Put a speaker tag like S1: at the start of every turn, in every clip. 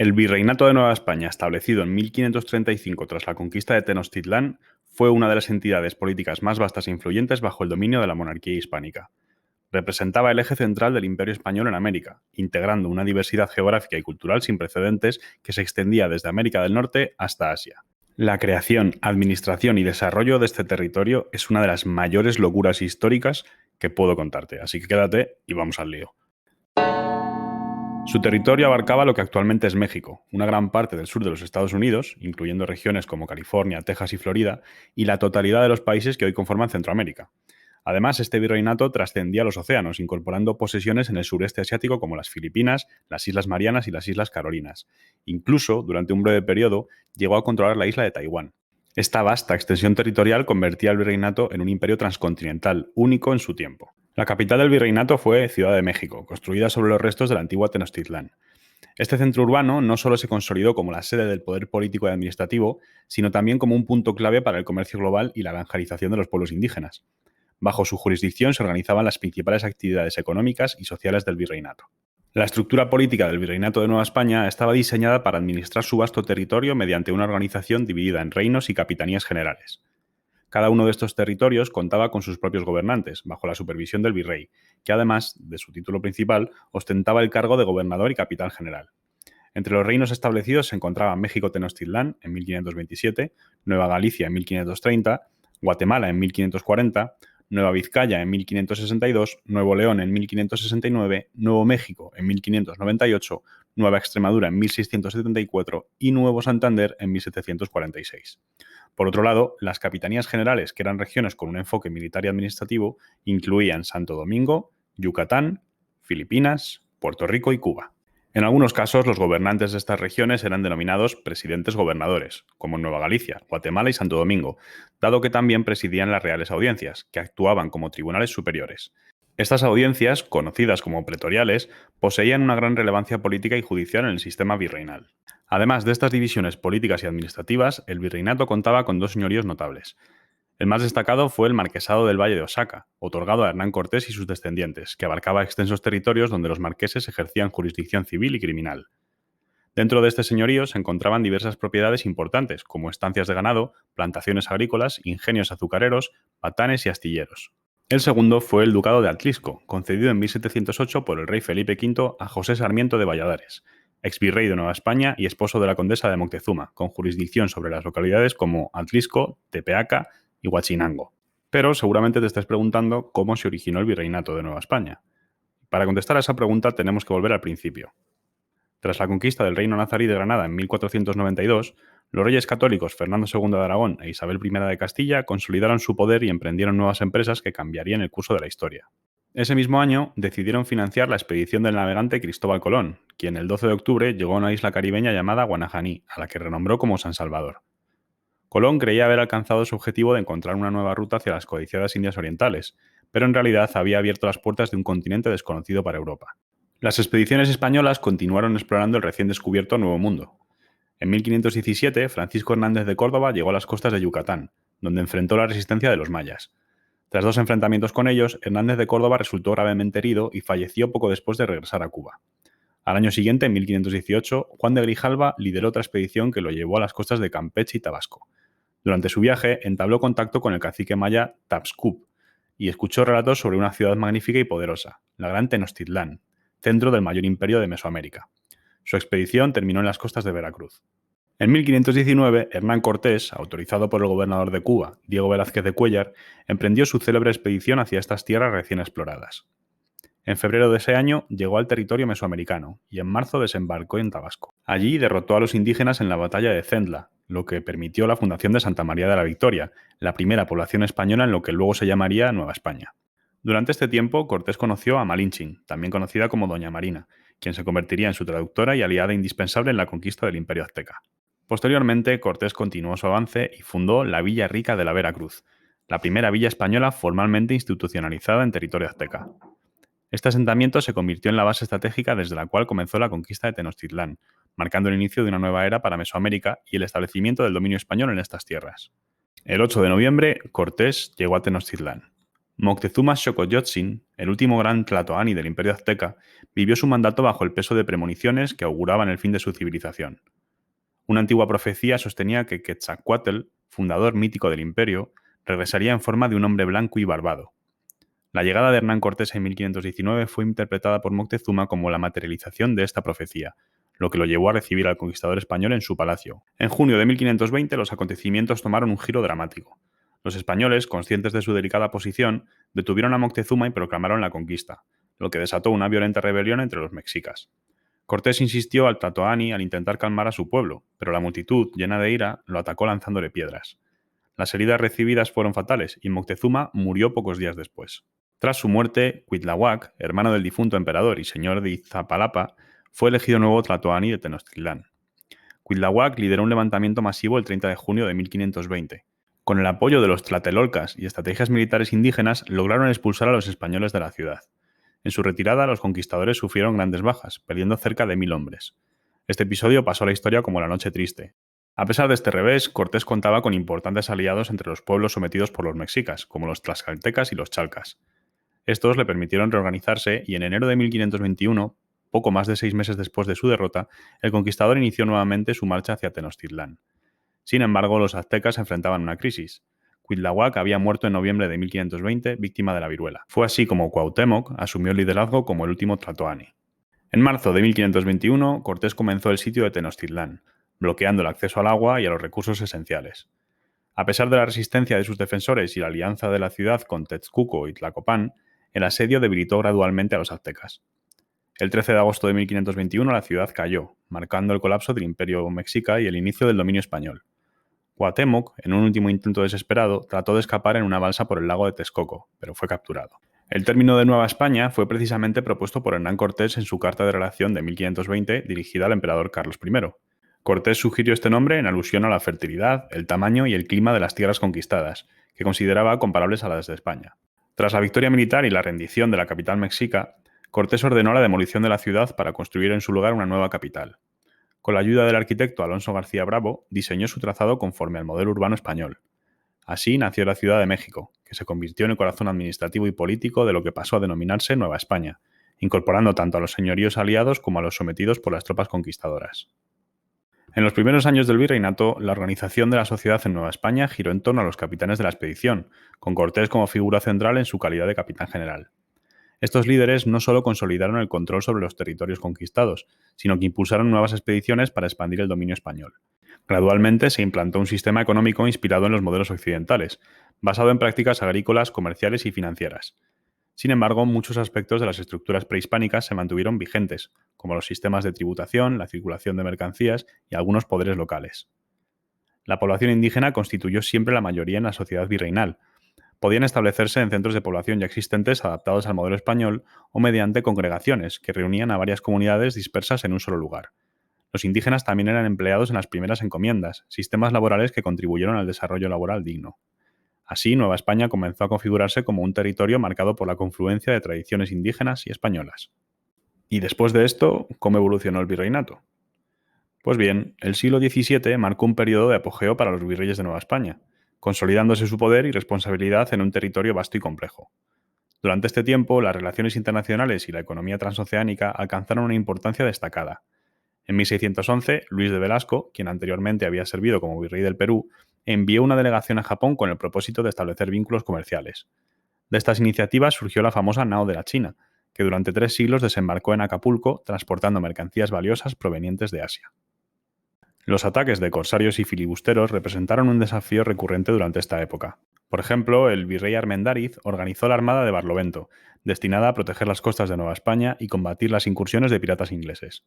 S1: El Virreinato de Nueva España, establecido en 1535 tras la conquista de Tenochtitlán, fue una de las entidades políticas más vastas e influyentes bajo el dominio de la monarquía hispánica. Representaba el eje central del Imperio Español en América, integrando una diversidad geográfica y cultural sin precedentes que se extendía desde América del Norte hasta Asia. La creación, administración y desarrollo de este territorio es una de las mayores locuras históricas que puedo contarte, así que quédate y vamos al lío. Su territorio abarcaba lo que actualmente es México, una gran parte del sur de los Estados Unidos, incluyendo regiones como California, Texas y Florida, y la totalidad de los países que hoy conforman Centroamérica. Además, este virreinato trascendía los océanos, incorporando posesiones en el sureste asiático como las Filipinas, las Islas Marianas y las Islas Carolinas. Incluso, durante un breve periodo, llegó a controlar la isla de Taiwán. Esta vasta extensión territorial convertía al virreinato en un imperio transcontinental, único en su tiempo. La capital del virreinato fue Ciudad de México, construida sobre los restos de la antigua Tenochtitlán. Este centro urbano no solo se consolidó como la sede del poder político y administrativo, sino también como un punto clave para el comercio global y la evangelización de los pueblos indígenas. Bajo su jurisdicción se organizaban las principales actividades económicas y sociales del virreinato. La estructura política del Virreinato de Nueva España estaba diseñada para administrar su vasto territorio mediante una organización dividida en reinos y capitanías generales. Cada uno de estos territorios contaba con sus propios gobernantes, bajo la supervisión del virrey, que además de su título principal, ostentaba el cargo de gobernador y capitán general. Entre los reinos establecidos se encontraban México Tenochtitlán en 1527, Nueva Galicia en 1530, Guatemala en 1540, Nueva Vizcaya en 1562, Nuevo León en 1569, Nuevo México en 1598, Nueva Extremadura en 1674 y Nuevo Santander en 1746. Por otro lado, las capitanías generales, que eran regiones con un enfoque militar y administrativo, incluían Santo Domingo, Yucatán, Filipinas, Puerto Rico y Cuba. En algunos casos, los gobernantes de estas regiones eran denominados presidentes gobernadores, como en Nueva Galicia, Guatemala y Santo Domingo, dado que también presidían las reales audiencias, que actuaban como tribunales superiores. Estas audiencias, conocidas como pretoriales, poseían una gran relevancia política y judicial en el sistema virreinal. Además de estas divisiones políticas y administrativas, el virreinato contaba con dos señoríos notables. El más destacado fue el Marquesado del Valle de Oaxaca, otorgado a Hernán Cortés y sus descendientes, que abarcaba extensos territorios donde los marqueses ejercían jurisdicción civil y criminal. Dentro de este señorío se encontraban diversas propiedades importantes, como estancias de ganado, plantaciones agrícolas, ingenios azucareros, patanes y astilleros. El segundo fue el Ducado de Atlisco, concedido en 1708 por el rey Felipe V a José Sarmiento de Valladares, exvirrey de Nueva España y esposo de la condesa de Moctezuma, con jurisdicción sobre las localidades como Atlisco, Tepeaca y Huachinango. Pero seguramente te estés preguntando cómo se originó el virreinato de Nueva España. Para contestar a esa pregunta tenemos que volver al principio. Tras la conquista del Reino Nazarí de Granada en 1492, los reyes católicos Fernando II de Aragón e Isabel I de Castilla consolidaron su poder y emprendieron nuevas empresas que cambiarían el curso de la historia. Ese mismo año decidieron financiar la expedición del navegante Cristóbal Colón, quien el 12 de octubre llegó a una isla caribeña llamada Guanajaní, a la que renombró como San Salvador. Colón creía haber alcanzado su objetivo de encontrar una nueva ruta hacia las codiciadas Indias Orientales, pero en realidad había abierto las puertas de un continente desconocido para Europa. Las expediciones españolas continuaron explorando el recién descubierto Nuevo Mundo. En 1517, Francisco Hernández de Córdoba llegó a las costas de Yucatán, donde enfrentó la resistencia de los mayas. Tras dos enfrentamientos con ellos, Hernández de Córdoba resultó gravemente herido y falleció poco después de regresar a Cuba. Al año siguiente, en 1518, Juan de Grijalva lideró otra expedición que lo llevó a las costas de Campeche y Tabasco. Durante su viaje, entabló contacto con el cacique maya Tapscup y escuchó relatos sobre una ciudad magnífica y poderosa, la Gran Tenochtitlán, centro del mayor imperio de Mesoamérica. Su expedición terminó en las costas de Veracruz. En 1519, Hernán Cortés, autorizado por el gobernador de Cuba, Diego Velázquez de Cuéllar, emprendió su célebre expedición hacia estas tierras recién exploradas. En febrero de ese año llegó al territorio mesoamericano y en marzo desembarcó en Tabasco. Allí derrotó a los indígenas en la batalla de Zendla, lo que permitió la fundación de Santa María de la Victoria, la primera población española en lo que luego se llamaría Nueva España. Durante este tiempo, Cortés conoció a Malinche, también conocida como Doña Marina, quien se convertiría en su traductora y aliada indispensable en la conquista del Imperio Azteca. Posteriormente, Cortés continuó su avance y fundó la Villa Rica de la Veracruz, la primera villa española formalmente institucionalizada en territorio azteca. Este asentamiento se convirtió en la base estratégica desde la cual comenzó la conquista de Tenochtitlán, marcando el inicio de una nueva era para Mesoamérica y el establecimiento del dominio español en estas tierras. El 8 de noviembre, Cortés llegó a Tenochtitlán. Moctezuma Xocoyotzin, el último gran tlatoani del Imperio azteca, vivió su mandato bajo el peso de premoniciones que auguraban el fin de su civilización. Una antigua profecía sostenía que Quetzalcóatl, fundador mítico del imperio, regresaría en forma de un hombre blanco y barbado. La llegada de Hernán Cortés en 1519 fue interpretada por Moctezuma como la materialización de esta profecía, lo que lo llevó a recibir al conquistador español en su palacio. En junio de 1520 los acontecimientos tomaron un giro dramático. Los españoles, conscientes de su delicada posición, detuvieron a Moctezuma y proclamaron la conquista, lo que desató una violenta rebelión entre los mexicas. Cortés insistió al tlatoani al intentar calmar a su pueblo, pero la multitud, llena de ira, lo atacó lanzándole piedras. Las heridas recibidas fueron fatales y Moctezuma murió pocos días después. Tras su muerte, Cuitláhuac, hermano del difunto emperador y señor de Iztapalapa, fue elegido nuevo tlatoani de Tenochtitlán. Cuitláhuac lideró un levantamiento masivo el 30 de junio de 1520. Con el apoyo de los tlatelolcas y estrategias militares indígenas, lograron expulsar a los españoles de la ciudad. En su retirada, los conquistadores sufrieron grandes bajas, perdiendo cerca de 1000 hombres. Este episodio pasó a la historia como la Noche Triste. A pesar de este revés, Cortés contaba con importantes aliados entre los pueblos sometidos por los mexicas, como los tlaxcaltecas y los chalcas. Estos le permitieron reorganizarse y en enero de 1521, poco más de 6 meses después de su derrota, el conquistador inició nuevamente su marcha hacia Tenochtitlán. Sin embargo, los aztecas enfrentaban una crisis. Cuitláhuac había muerto en noviembre de 1520, víctima de la viruela. Fue así como Cuauhtémoc asumió el liderazgo como el último tlatoani. En marzo de 1521, Cortés comenzó el sitio de Tenochtitlán, bloqueando el acceso al agua y a los recursos esenciales. A pesar de la resistencia de sus defensores y la alianza de la ciudad con Texcoco y Tlacopan, el asedio debilitó gradualmente a los aztecas. El 13 de agosto de 1521 la ciudad cayó, marcando el colapso del Imperio Mexica y el inicio del dominio español. Cuauhtémoc, en un último intento desesperado, trató de escapar en una balsa por el lago de Texcoco, pero fue capturado. El término de Nueva España fue precisamente propuesto por Hernán Cortés en su carta de relación de 1520 dirigida al emperador Carlos I. Cortés sugirió este nombre en alusión a la fertilidad, el tamaño y el clima de las tierras conquistadas, que consideraba comparables a las de España. Tras la victoria militar y la rendición de la capital mexica, Cortés ordenó la demolición de la ciudad para construir en su lugar una nueva capital. Con la ayuda del arquitecto Alonso García Bravo, diseñó su trazado conforme al modelo urbano español. Así nació la Ciudad de México, que se convirtió en el corazón administrativo y político de lo que pasó a denominarse Nueva España, incorporando tanto a los señoríos aliados como a los sometidos por las tropas conquistadoras. En los primeros años del virreinato, la organización de la sociedad en Nueva España giró en torno a los capitanes de la expedición, con Cortés como figura central en su calidad de capitán general. Estos líderes no solo consolidaron el control sobre los territorios conquistados, sino que impulsaron nuevas expediciones para expandir el dominio español. Gradualmente se implantó un sistema económico inspirado en los modelos occidentales, basado en prácticas agrícolas, comerciales y financieras. Sin embargo, muchos aspectos de las estructuras prehispánicas se mantuvieron vigentes, como los sistemas de tributación, la circulación de mercancías y algunos poderes locales. La población indígena constituyó siempre la mayoría en la sociedad virreinal. Podían establecerse en centros de población ya existentes adaptados al modelo español o mediante congregaciones que reunían a varias comunidades dispersas en un solo lugar. Los indígenas también eran empleados en las primeras encomiendas, sistemas laborales que contribuyeron al desarrollo laboral digno. Así, Nueva España comenzó a configurarse como un territorio marcado por la confluencia de tradiciones indígenas y españolas. Y después de esto, ¿cómo evolucionó el virreinato? Pues bien, el siglo XVII marcó un periodo de apogeo para los virreyes de Nueva España, consolidándose su poder y responsabilidad en un territorio vasto y complejo. Durante este tiempo, las relaciones internacionales y la economía transoceánica alcanzaron una importancia destacada. En 1611, Luis de Velasco, quien anteriormente había servido como virrey del Perú, envió una delegación a Japón con el propósito de establecer vínculos comerciales. De estas iniciativas surgió la famosa Nao de la China, que durante 3 siglos desembarcó en Acapulco transportando mercancías valiosas provenientes de Asia. Los ataques de corsarios y filibusteros representaron un desafío recurrente durante esta época. Por ejemplo, el virrey Armendáriz organizó la Armada de Barlovento, destinada a proteger las costas de Nueva España y combatir las incursiones de piratas ingleses.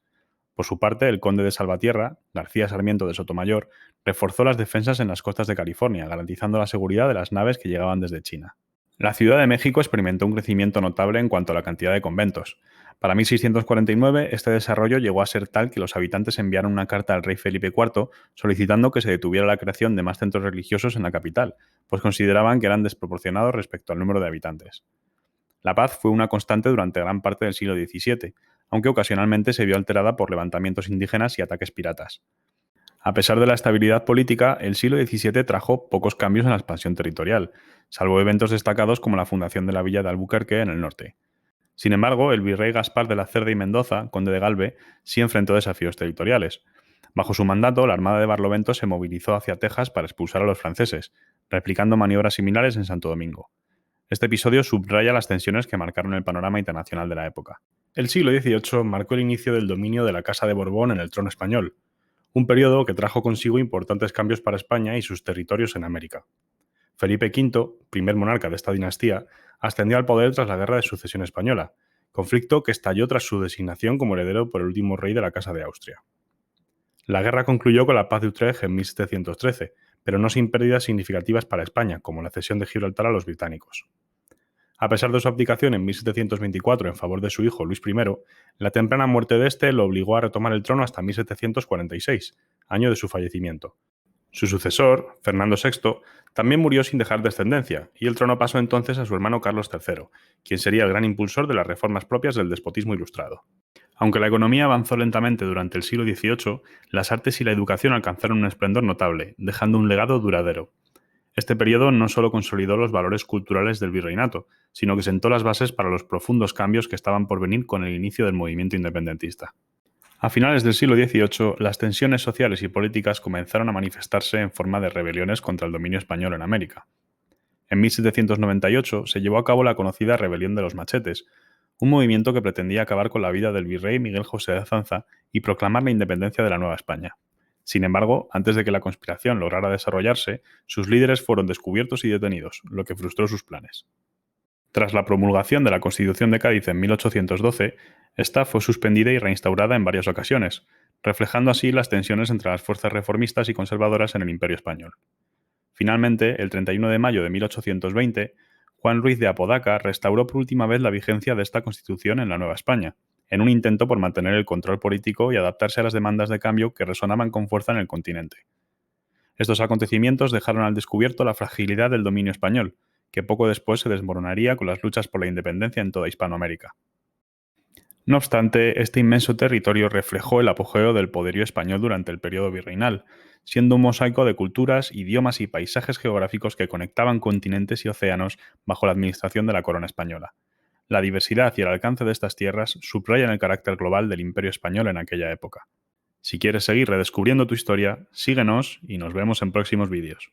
S1: Por su parte, el conde de Salvatierra, García Sarmiento de Sotomayor, reforzó las defensas en las costas de California, garantizando la seguridad de las naves que llegaban desde China. La Ciudad de México experimentó un crecimiento notable en cuanto a la cantidad de conventos. Para 1649, este desarrollo llegó a ser tal que los habitantes enviaron una carta al rey Felipe IV solicitando que se detuviera la creación de más centros religiosos en la capital, pues consideraban que eran desproporcionados respecto al número de habitantes. La paz fue una constante durante gran parte del siglo XVII, aunque ocasionalmente se vio alterada por levantamientos indígenas y ataques piratas. A pesar de la estabilidad política, el siglo XVII trajo pocos cambios en la expansión territorial, salvo eventos destacados como la fundación de la villa de Albuquerque en el norte. Sin embargo, el virrey Gaspar de la Cerda y Mendoza, conde de Galve, sí enfrentó desafíos territoriales. Bajo su mandato, la Armada de Barlovento se movilizó hacia Texas para expulsar a los franceses, replicando maniobras similares en Santo Domingo. Este episodio subraya las tensiones que marcaron el panorama internacional de la época. El siglo XVIII marcó el inicio del dominio de la Casa de Borbón en el trono español, un periodo que trajo consigo importantes cambios para España y sus territorios en América. Felipe V, primer monarca de esta dinastía, ascendió al poder tras la Guerra de Sucesión Española, conflicto que estalló tras su designación como heredero por el último rey de la Casa de Austria. La guerra concluyó con la Paz de Utrecht en 1713, pero no sin pérdidas significativas para España, como la cesión de Gibraltar a los británicos. A pesar de su abdicación en 1724 en favor de su hijo Luis I, la temprana muerte de este lo obligó a retomar el trono hasta 1746, año de su fallecimiento. Su sucesor, Fernando VI, también murió sin dejar descendencia, y el trono pasó entonces a su hermano Carlos III, quien sería el gran impulsor de las reformas propias del despotismo ilustrado. Aunque la economía avanzó lentamente durante el siglo XVIII, las artes y la educación alcanzaron un esplendor notable, dejando un legado duradero. Este periodo no solo consolidó los valores culturales del virreinato, sino que sentó las bases para los profundos cambios que estaban por venir con el inicio del movimiento independentista. A finales del siglo XVIII, las tensiones sociales y políticas comenzaron a manifestarse en forma de rebeliones contra el dominio español en América. En 1798 se llevó a cabo la conocida Rebelión de los Machetes, un movimiento que pretendía acabar con la vida del virrey Miguel José de Azanza y proclamar la independencia de la Nueva España. Sin embargo, antes de que la conspiración lograra desarrollarse, sus líderes fueron descubiertos y detenidos, lo que frustró sus planes. Tras la promulgación de la Constitución de Cádiz en 1812, esta fue suspendida y reinstaurada en varias ocasiones, reflejando así las tensiones entre las fuerzas reformistas y conservadoras en el Imperio español. Finalmente, el 31 de mayo de 1820, Juan Ruiz de Apodaca restauró por última vez la vigencia de esta Constitución en la Nueva España, en un intento por mantener el control político y adaptarse a las demandas de cambio que resonaban con fuerza en el continente. Estos acontecimientos dejaron al descubierto la fragilidad del dominio español, que poco después se desmoronaría con las luchas por la independencia en toda Hispanoamérica. No obstante, este inmenso territorio reflejó el apogeo del poderío español durante el periodo virreinal, siendo un mosaico de culturas, idiomas y paisajes geográficos que conectaban continentes y océanos bajo la administración de la corona española. La diversidad y el alcance de estas tierras subrayan el carácter global del Imperio español en aquella época. Si quieres seguir redescubriendo tu historia, síguenos y nos vemos en próximos vídeos.